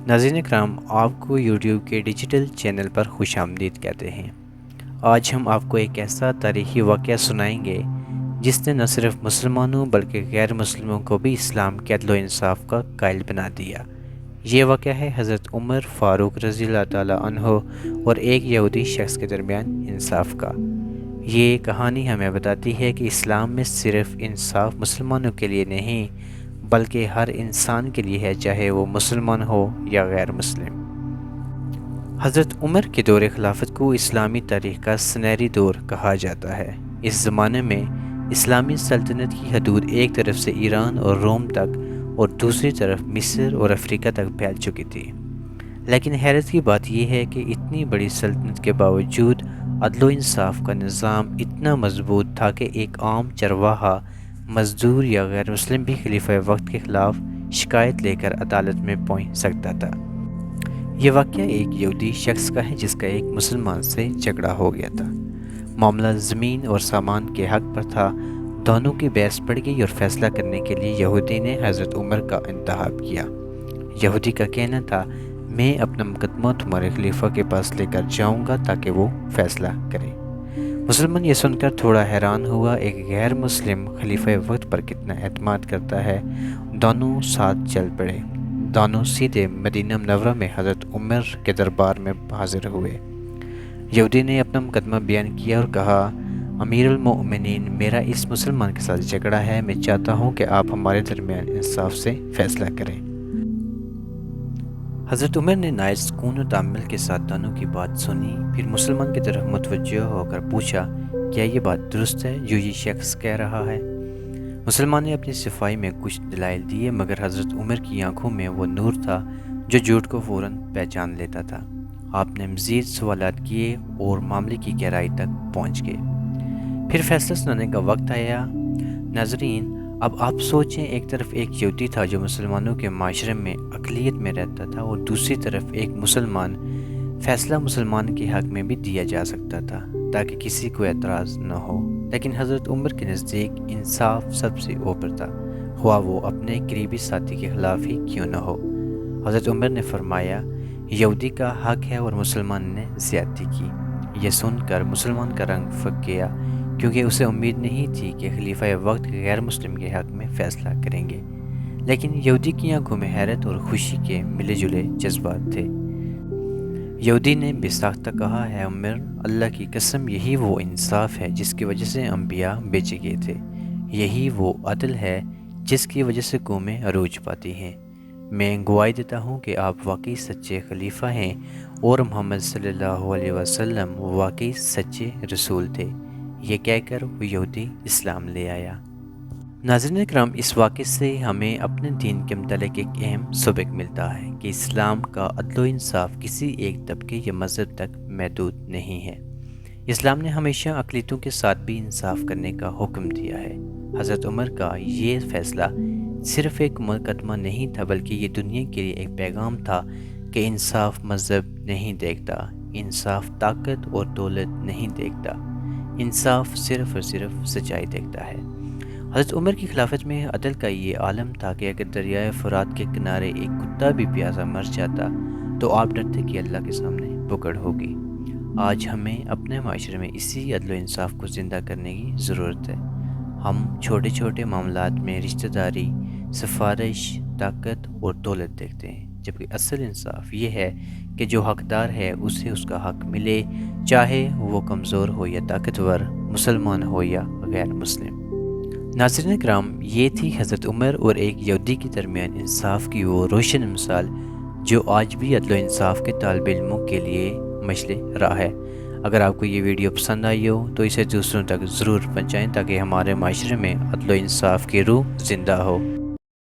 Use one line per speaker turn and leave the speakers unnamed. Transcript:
ناظرین کرام، آپ کو یوٹیوب کے ڈیجیٹل چینل پر خوش آمدید کہتے ہیں۔ آج ہم آپ کو ایک ایسا تاریخی واقعہ سنائیں گے جس نے نہ صرف مسلمانوں بلکہ غیر مسلموں کو بھی اسلام کے عدل و انصاف کا قائل بنا دیا۔ یہ واقعہ ہے حضرت عمر فاروق رضی اللہ تعالیٰ عنہ اور ایک یہودی شخص کے درمیان انصاف کا۔ یہ کہانی ہمیں بتاتی ہے کہ اسلام میں صرف انصاف مسلمانوں کے لیے نہیں بلکہ ہر انسان کے لیے ہے، چاہے وہ مسلمان ہو یا غیر مسلم۔ حضرت عمر کے دور خلافت کو اسلامی تاریخ کا سنہری دور کہا جاتا ہے۔ اس زمانے میں اسلامی سلطنت کی حدود ایک طرف سے ایران اور روم تک اور دوسری طرف مصر اور افریقہ تک پھیل چکی تھی۔ لیکن حیرت کی بات یہ ہے کہ اتنی بڑی سلطنت کے باوجود عدل و انصاف کا نظام اتنا مضبوط تھا کہ ایک عام چرواہا، مزدور یا غیر مسلم بھی خلیفہ وقت کے خلاف شکایت لے کر عدالت میں پہنچ سکتا تھا۔ یہ واقعہ ایک یہودی شخص کا ہے جس کا ایک مسلمان سے جھگڑا ہو گیا تھا۔ معاملہ زمین اور سامان کے حق پر تھا۔ دونوں کی بحث پڑ گئی اور فیصلہ کرنے کے لیے یہودی نے حضرت عمر کا انتخاب کیا۔ یہودی کا کہنا تھا، میں اپنا مقدمہ تمہارے خلیفہ کے پاس لے کر جاؤں گا تاکہ وہ فیصلہ کرے۔ مسلمان یہ سن کر تھوڑا حیران ہوا، ایک غیر مسلم خلیفہ وقت پر کتنا اعتماد کرتا ہے۔ دونوں ساتھ چل پڑے۔ دونوں سیدھے مدینہ منورہ میں حضرت عمر کے دربار میں حاضر ہوئے۔ یہودی نے اپنا مقدمہ بیان کیا اور کہا، امیر المؤمنین، میرا اس مسلمان کے ساتھ جھگڑا ہے، میں چاہتا ہوں کہ آپ ہمارے درمیان انصاف سے فیصلہ کریں۔ حضرت عمر نے نہایت سکون و تأمل کے ساتھ دونوں کی بات سنی، پھر مسلمان کی طرف متوجہ ہو کر پوچھا، کیا یہ بات درست ہے جو یہ شخص کہہ رہا ہے؟ مسلمان نے اپنی صفائی میں کچھ دلائل دیے، مگر حضرت عمر کی آنکھوں میں وہ نور تھا جو جھوٹ کو فوراً پہچان لیتا تھا۔ آپ نے مزید سوالات کیے اور معاملے کی گہرائی تک پہنچ گئے۔ پھر فیصلہ سنانے کا وقت آیا۔ ناظرین، اب آپ سوچیں، ایک طرف ایک یہودی تھا جو مسلمانوں کے معاشرے میں اقلیت میں رہتا تھا اور دوسری طرف ایک مسلمان۔ فیصلہ مسلمان کے حق میں بھی دیا جا سکتا تھا تاکہ کسی کو اعتراض نہ ہو، لیکن حضرت عمر کے نزدیک انصاف سب سے اوپر تھا، خواہ وہ اپنے قریبی ساتھی کے خلاف ہی کیوں نہ ہو۔ حضرت عمر نے فرمایا، یہودی کا حق ہے اور مسلمان نے زیادتی کی۔ یہ سن کر مسلمان کا رنگ پھک گیا، کیونکہ اسے امید نہیں تھی کہ خلیفہ وقت غیر مسلم کے حق میں فیصلہ کریں گے۔ لیکن یہودی کی آنکھوں میں حیرت اور خوشی کے ملے جلے جذبات تھے۔ یہودی نے بے ساختہ کہا، ہے عمر، اللہ کی قسم، یہی وہ انصاف ہے جس کی وجہ سے انبیاء بھیجے گئے تھے۔ یہی وہ عدل ہے جس کی وجہ سے قومیں عروج پاتی ہیں۔ میں گواہی دیتا ہوں کہ آپ واقعی سچے خلیفہ ہیں اور محمد صلی اللہ علیہ وسلم واقعی سچے رسول تھے۔ یہ کہہ کر وہ یہودی اسلام لے آیا۔ ناظرین کرام، اس واقعے سے ہمیں اپنے دین کے متعلق ایک اہم سبق ملتا ہے کہ اسلام کا عدل و انصاف کسی ایک طبقے یا مذہب تک محدود نہیں ہے۔ اسلام نے ہمیشہ اقلیتوں کے ساتھ بھی انصاف کرنے کا حکم دیا ہے۔ حضرت عمر کا یہ فیصلہ صرف ایک مقدمہ نہیں تھا، بلکہ یہ دنیا کے لیے ایک پیغام تھا کہ انصاف مذہب نہیں دیکھتا، انصاف طاقت اور دولت نہیں دیکھتا، انصاف صرف اور صرف سچائی دیکھتا ہے۔ حضرت عمر کی خلافت میں عدل کا یہ عالم تھا کہ اگر دریائے فرات کے کنارے ایک کتا بھی پیاسا مر جاتا تو آپ ڈرتے کہ اللہ کے سامنے پکڑ ہوگی۔ آج ہمیں اپنے معاشرے میں اسی عدل و انصاف کو زندہ کرنے کی ضرورت ہے۔ ہم چھوٹے چھوٹے معاملات میں رشتہ داری، سفارش، طاقت اور دولت دیکھتے ہیں، جبکہ اصل انصاف یہ ہے کہ جو حقدار ہے اسے اس کا حق ملے، چاہے وہ کمزور ہو یا طاقتور، مسلمان ہو یا غیر مسلم۔ ناظرین کرام، یہ تھی حضرت عمر اور ایک یہودی کے درمیان انصاف کی وہ روشن مثال جو آج بھی عدل و انصاف کے طالب علموں کے لیے مشعل راہ ہے۔ اگر آپ کو یہ ویڈیو پسند آئی ہو تو اسے دوسروں تک ضرور پہنچائیں تاکہ ہمارے معاشرے میں عدل و انصاف کی روح زندہ ہو۔